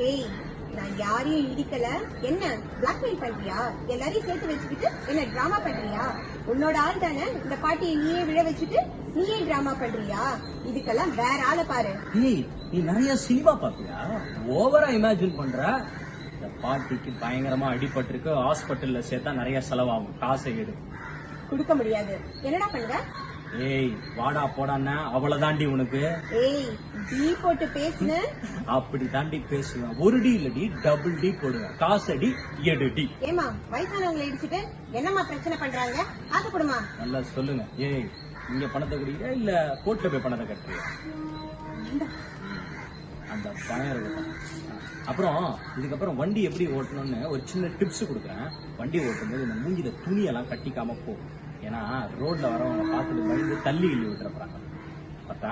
ஏய், நான் யாரையும் இடிக்கல. என்ன பிளாக்மெயில் பண்றியா? எல்லாரையும் சேர்த்து வச்சுக்கிட்டு என்ன டிராமா பண்றியா? உன்னோட ஆள் தானே இந்த பாட்டியை நீயே விழ வச்சுட்டு நீயே டிராமா பண்றியா? இதுக்கெல்லாம் வேற ஆளை பாரு. ஏய், நீ நிறைய சினிமா பாப்பியா? ஓவரா இமேஜின் பண்ற. இந்த பாட்டிக்கு பயங்கரமா அடிபட்டிருக்கு, ஹாஸ்பிட்டல்ல சேர்த்தா நிறைய செலவாகும். காசை எடு. கொடுக்க முடியாது. என்னடா பண்ணுவ? ஏய், வாடா போடான்னா அவ்வளவு தாண்டி உனக்கு. ஏய், டீ போட்டு பேசுன. அப்படி தாண்டி பேசுவேன். ஒரு டி இல்லடி, டபுள் டி போடுவேன். காசடி எடுடி. ஏமா, வயசானவங்களை இடிச்சுட்டு என்னம்மா பிரச்சனை பண்றாங்க? ஆசை கொடுமா. நல்லா சொல்லுங்க. ஏய், இங்க பணத்தை குடிக்கிற இல்ல கோர்ட்ல போய் பணத்தை கட்டுறியா? அந்த பணம் இருக்கட்டும். அப்புறம் இதுக்கப்புறம் வண்டி எப்படி ஓட்டணும்னு ஒரு சின்ன டிப்ஸ் கொடுக்குறேன். வண்டி ஓட்டும்போது இந்த மூஞ்சில துணியெல்லாம் கட்டிக்காம போ. ஏன்னா ரோட்ல வரவங்க பார்த்துட்டு பயந்து தள்ளி விட்டுற போறாங்க. பார்த்தா